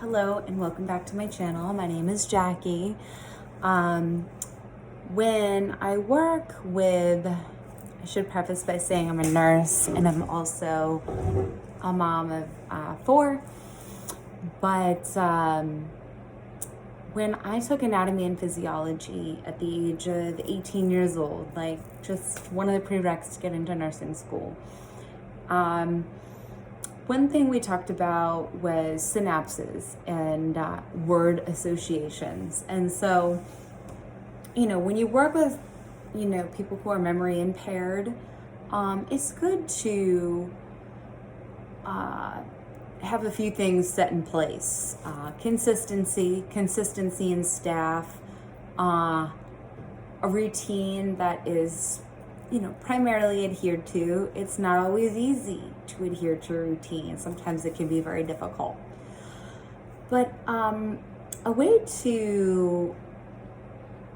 Hello and welcome back to my channel. My name is Jackie. When I work with, I should preface by saying I'm a nurse and I'm also a mom of four. But when I took anatomy and physiology at the age of 18 years old, like just one of the prereqs to get into nursing school, one thing we talked about was synapses and word associations. And so, when you work with, people who are memory impaired, it's good to have a few things set in place. Consistency in staff, a routine that is primarily adhered to. It's not always easy to adhere to a routine. Sometimes it can be very difficult. But a way to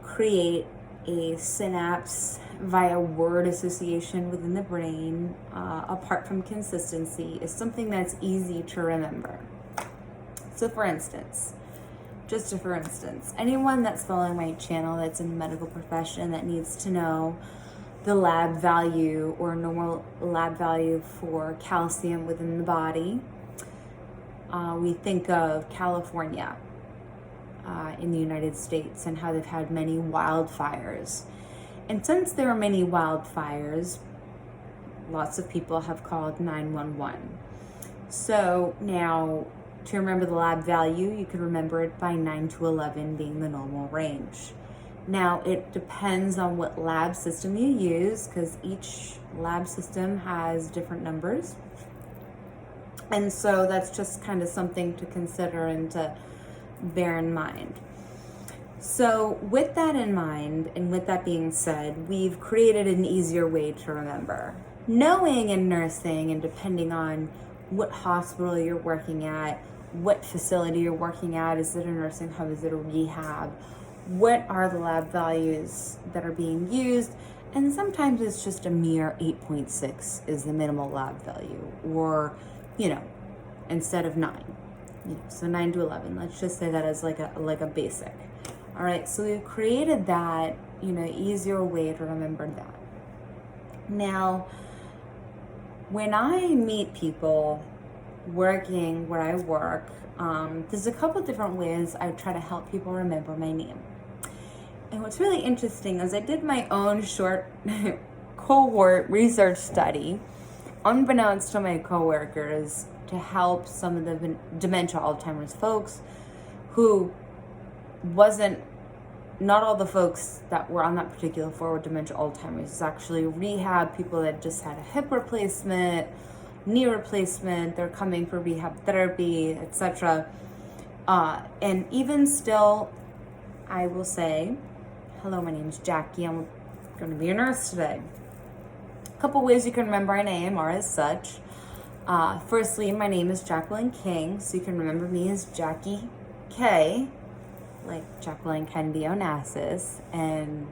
create a synapse via word association within the brain, apart from consistency, is something that's easy to remember. So for instance, anyone that's following my channel that's in the medical profession that needs to know the lab value or normal lab value for calcium within the body, we think of California in the United States and how they've had many wildfires. And since there are many wildfires, lots of people have called 911. So now, to remember the lab value, you can remember it by 9 to 11 being the normal range. Now, it depends on what lab system you use, because each lab system has different numbers. And so that's just kind of something to consider and to bear in mind. So with that in mind, and with that being said, we've created an easier way to remember. Knowing in nursing, and depending on what hospital you're working at, what facility you're working at, is it a nursing home, is it a rehab, what are the lab values that are being used, and sometimes it's just a mere 8.6 is the minimal lab value, or instead of 9, so 9 to 11. Let's just say that as like a basic. All right, so we've created that easier way to remember that. Now, when I meet people working where I work, there's a couple different ways I try to help people remember my name. And what's really interesting is I did my own short cohort research study, unbeknownst to my coworkers, to help some of the dementia Alzheimer's folks who not all the folks that were on that particular floor with dementia Alzheimer's. It's actually rehab, people that just had a hip replacement, knee replacement, they're coming for rehab therapy, etc. And even still, I will say, hello, my name is Jackie. I'm going to be a nurse today. A couple ways you can remember my name are as such. Firstly, my name is Jacqueline King, so you can remember me as Jackie K, like Jacqueline Kennedy Onassis. And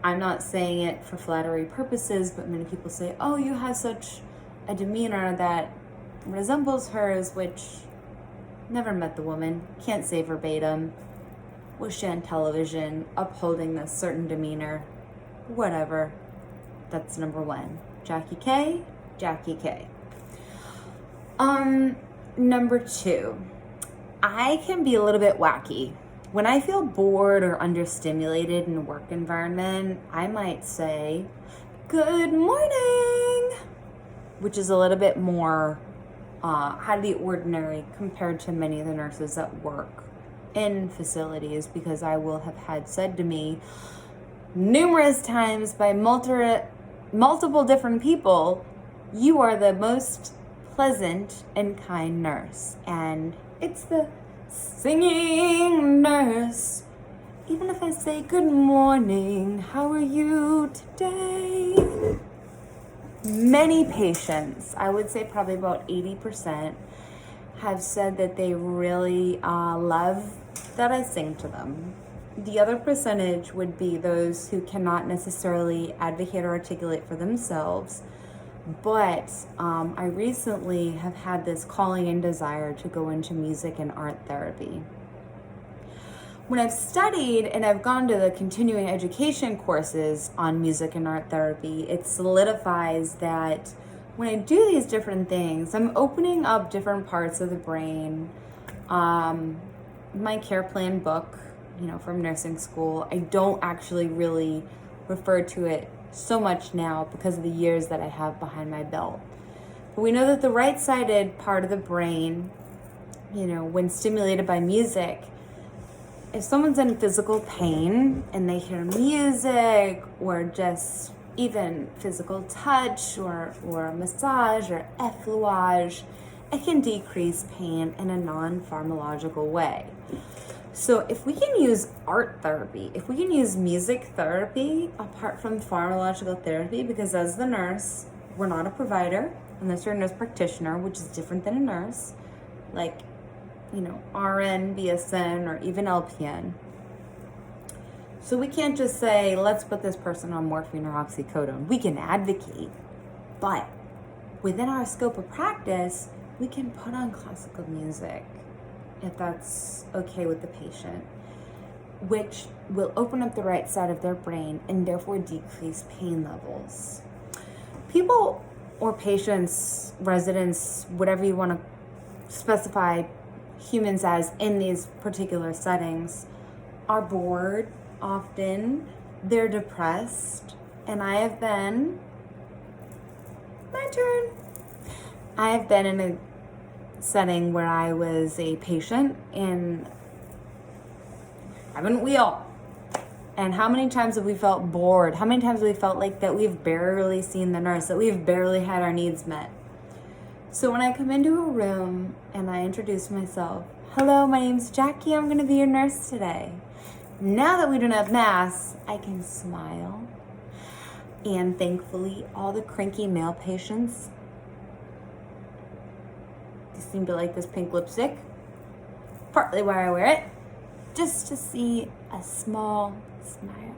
I'm not saying it for flattery purposes, but many people say, oh, you have such a demeanor that resembles hers, which never met the woman, can't say verbatim, was she on television upholding this certain demeanor, whatever. That's number one. Jackie K, Jackie K. Number two, I can be a little bit wacky. When I feel bored or understimulated in a work environment, I might say, good morning, which is a little bit more out of the ordinary compared to many of the nurses that work in facilities, because I will have had said to me numerous times by multiple different people, you are the most pleasant and kind nurse. And it's the singing nurse. Even if I say good morning, how are you today? Many patients, I would say probably about 80%, have said that they really love that I sing to them. The other percentage would be those who cannot necessarily advocate or articulate for themselves, But I recently have had this calling and desire to go into music and art therapy. When I've studied and I've gone to the continuing education courses on music and art therapy, it solidifies that when I do these different things, I'm opening up different parts of the brain. My care plan book, from nursing school, I don't actually really refer to it so much now because of the years that I have behind my belt. But we know that the right-sided part of the brain, when stimulated by music, if someone's in physical pain and they hear music or just even physical touch or massage or effleurage, it can decrease pain in a non-pharmacological way. So if we can use art therapy, if we can use music therapy apart from pharmacological therapy, because as the nurse, we're not a provider, unless you're a nurse practitioner, which is different than a nurse, like RN, BSN, or even LPN. So we can't just say, let's put this person on morphine or oxycodone. We can advocate, but within our scope of practice, we can put on classical music if that's okay with the patient, which will open up the right side of their brain and therefore decrease pain levels. People or patients, residents, whatever you want to specify humans as in these particular settings, are bored often, they're depressed, and I have been in a setting where I was a patient, and haven't we all? And how many times have we felt bored? How many times have we felt like that we've barely seen the nurse, that we've barely had our needs met? So when I come into a room and I introduce myself, hello, my name's Jackie, I'm gonna be your nurse today. Now that we don't have masks, I can smile. And thankfully, all the cranky male patients, they seem to like this pink lipstick, partly why I wear it, just to see a small smile,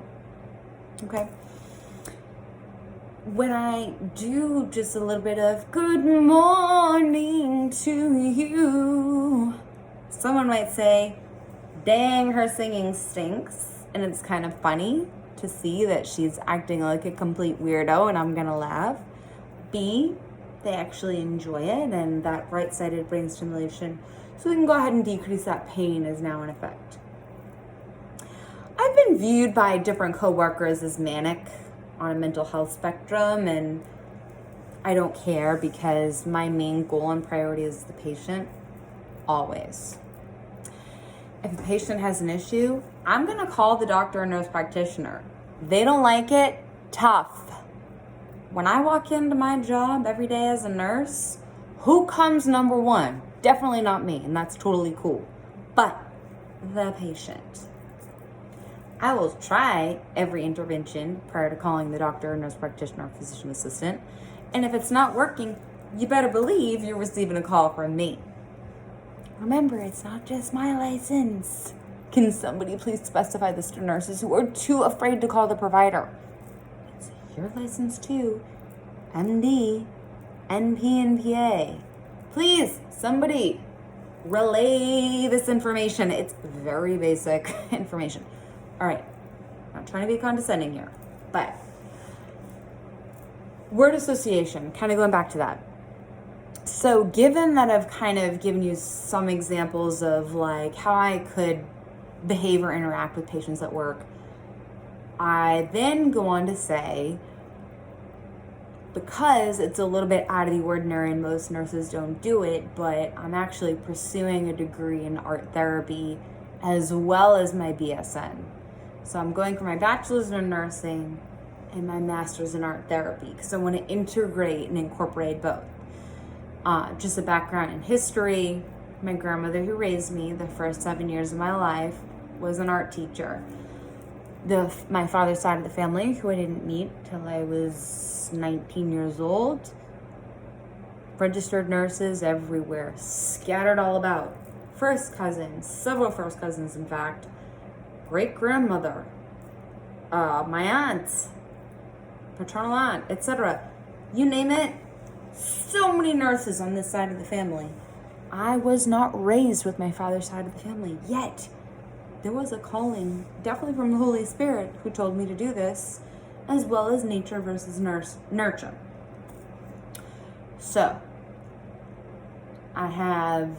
okay? When I do just a little bit of good morning to you, someone might say, dang, her singing stinks. And it's kind of funny to see that she's acting like a complete weirdo and I'm gonna laugh. B, they actually enjoy it and that right-sided brain stimulation, so we can go ahead and decrease that pain is now in effect. I've been viewed by different coworkers as manic on a mental health spectrum, and I don't care because my main goal and priority is the patient, always. If a patient has an issue, I'm gonna call the doctor or nurse practitioner. They don't like it, tough. When I walk into my job every day as a nurse, who comes number one? Definitely not me, and that's totally cool. But the patient. I will try every intervention prior to calling the doctor, nurse practitioner, or physician assistant. And if it's not working, you better believe you're receiving a call from me. Remember, it's not just my license. Can somebody please specify this to nurses who are too afraid to call the provider? It's your license too. MD, NP, and PA. Please, somebody relay this information. It's very basic information. All right, I'm not trying to be condescending here, but word association, kind of going back to that. So given that I've kind of given you some examples of like how I could behave or interact with patients at work, I then go on to say, because it's a little bit out of the ordinary and most nurses don't do it, but I'm actually pursuing a degree in art therapy as well as my BSN. So I'm going for my bachelor's in nursing and my master's in art therapy because I want to integrate and incorporate both. Just a background in history, my grandmother who raised me the first 7 years of my life was an art teacher. My father's side of the family, who I didn't meet till I was 19 years old, registered nurses everywhere, scattered all about. First cousins, several first cousins in fact, great-grandmother, my aunt, paternal aunt, etc. you name it. So many nurses on this side of the family. I was not raised with my father's side of the family, yet there was a calling, definitely from the Holy Spirit, who told me to do this, as well as nature versus nurture. So, I have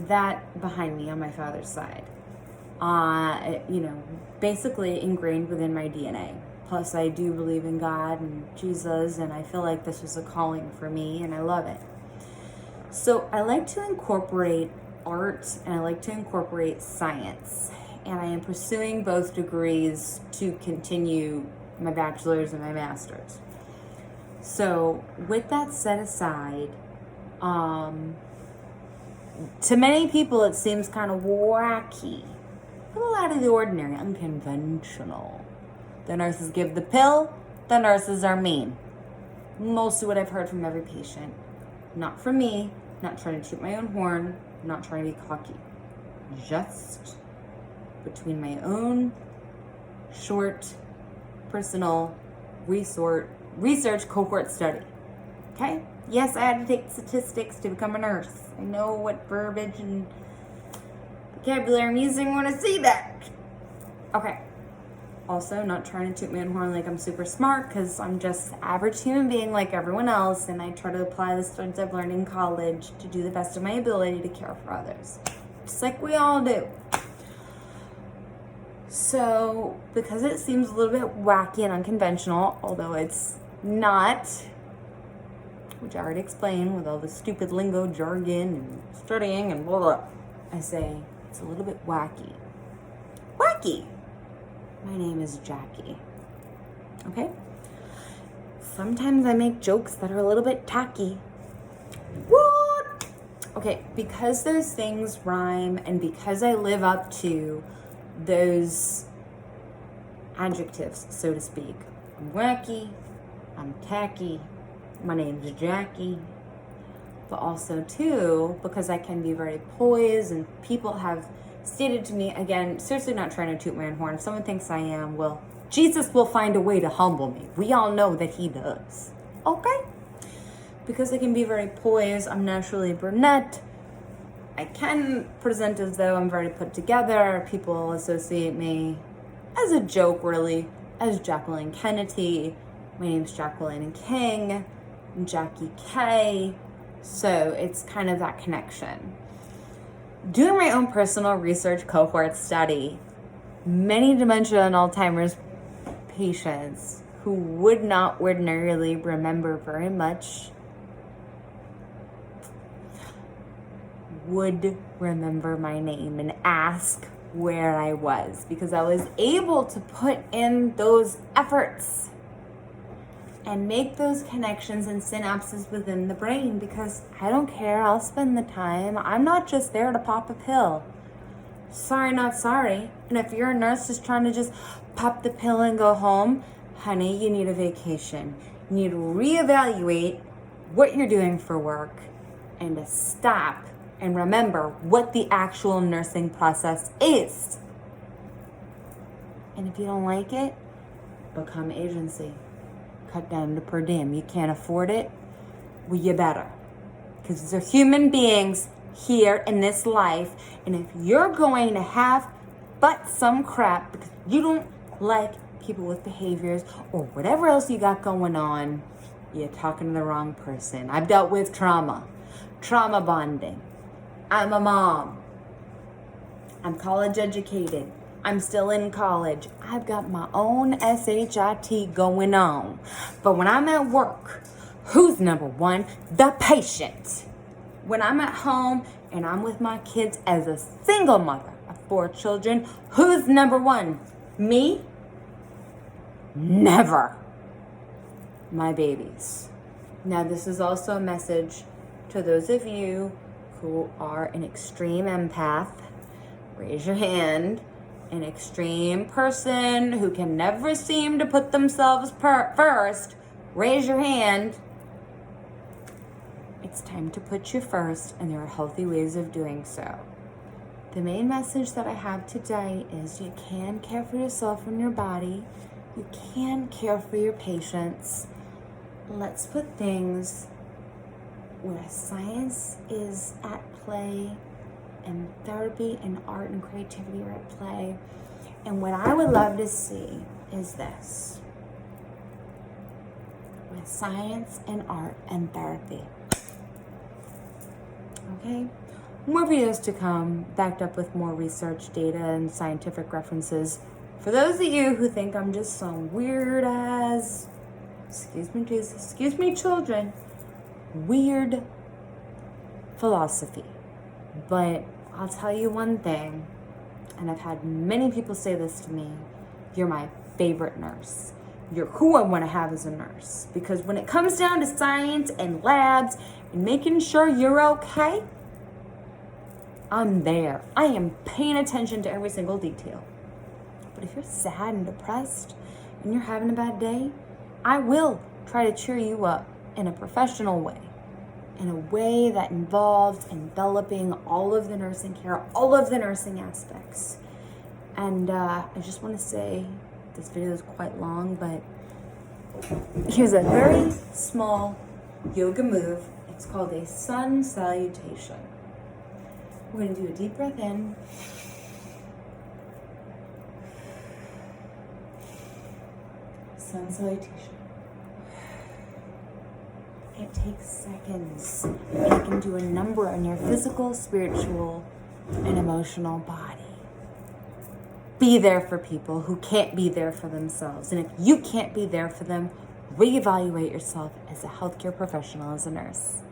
that behind me on my father's side. Basically ingrained within my DNA. Plus, I do believe in God and Jesus, and I feel like this was a calling for me, and I love it. So I like to incorporate art, and I like to incorporate science. And I am pursuing both degrees to continue my bachelor's and my master's. So with that set aside, to many people it seems kind of wacky, a little out of the ordinary, unconventional. The nurses give the pill, the nurses are mean. Mostly what I've heard from every patient. Not from me, not trying to toot my own horn, not trying to be cocky. Just between my own short, personal research cohort study. Okay? Yes, I had to take statistics to become a nurse. I know what verbiage and vocabulary I'm using when I say that. Okay. Also, not trying to toot my own horn like I'm super smart, because I'm just an average human being like everyone else, and I try to apply the things I've learned in college to do the best of my ability to care for others. Just like we all do. So, because it seems a little bit wacky and unconventional, although it's not, which I already explained with all the stupid lingo, jargon, and studying, and blah, blah, I say it's a little bit wacky. Wacky! My name is Jackie. Okay? Sometimes I make jokes that are a little bit tacky. What? Okay, because those things rhyme and because I live up to those adjectives, so to speak. I'm wacky, I'm tacky, my name's Jackie. But also, too, because I can be very poised and people have stated to me, again, seriously not trying to toot my own horn. If someone thinks I am, well, Jesus will find a way to humble me. We all know that he does. Okay? Because I can be very poised. I'm naturally brunette. I can present as though I'm very put together. People associate me, as a joke really, as Jacqueline Kennedy. My name's Jacqueline King. I'm Jackie K. So it's kind of that connection. Doing my own personal research cohort study, many dementia and Alzheimer's patients who would not ordinarily remember very much would remember my name and ask where I was, because I was able to put in those efforts and make those connections and synapses within the brain, because I don't care, I'll spend the time. I'm not just there to pop a pill. Sorry, not sorry. And if you're a nurse just trying to just pop the pill and go home, honey, you need a vacation. You need to reevaluate what you're doing for work and to stop and remember what the actual nursing process is. And if you don't like it, become agency. Cut down the per diem. You can't afford it? Well, you better. Because these are human beings here in this life. And if you're going to have but some crap because you don't like people with behaviors or whatever else you got going on, you're talking to the wrong person. I've dealt with trauma bonding. I'm a mom. I'm college educated. I'm still in college. I've got my own SHIT going on. But when I'm at work, who's number one? The patient. When I'm at home and I'm with my kids as a single mother of 4 children, who's number one? Me? Never. My babies. Now, this is also a message to those of you who are an extreme empath. Raise your hand. An extreme person who can never seem to put themselves first, raise your hand. It's time to put you first, and there are healthy ways of doing so. The main message that I have today is you can care for yourself and your body. You can care for your patients. let's put things where science is at play and therapy and art and creativity are at play. And what I would love to see is this, with science and art and therapy. Okay? More videos to come, backed up with more research, data, and scientific references. For those of you who think I'm just some weird ass, excuse me Jesus, excuse me children, weird philosophy. But I'll tell you one thing, and I've had many people say this to me, you're my favorite nurse. You're who I want to have as a nurse. Because when it comes down to science and labs and making sure you're okay, I'm there. I am paying attention to every single detail. But if you're sad and depressed and you're having a bad day, I will try to cheer you up in a professional way, in a way that involves enveloping all of the nursing care, all of the nursing aspects. And I just want to say, this video is quite long, but here's a very small yoga move. It's called a sun salutation. We're going to do a deep breath in. Sun salutation. It takes seconds. And it can do a number on your physical, spiritual, and emotional body. Be there for people who can't be there for themselves. And if you can't be there for them, reevaluate yourself as a healthcare professional, as a nurse.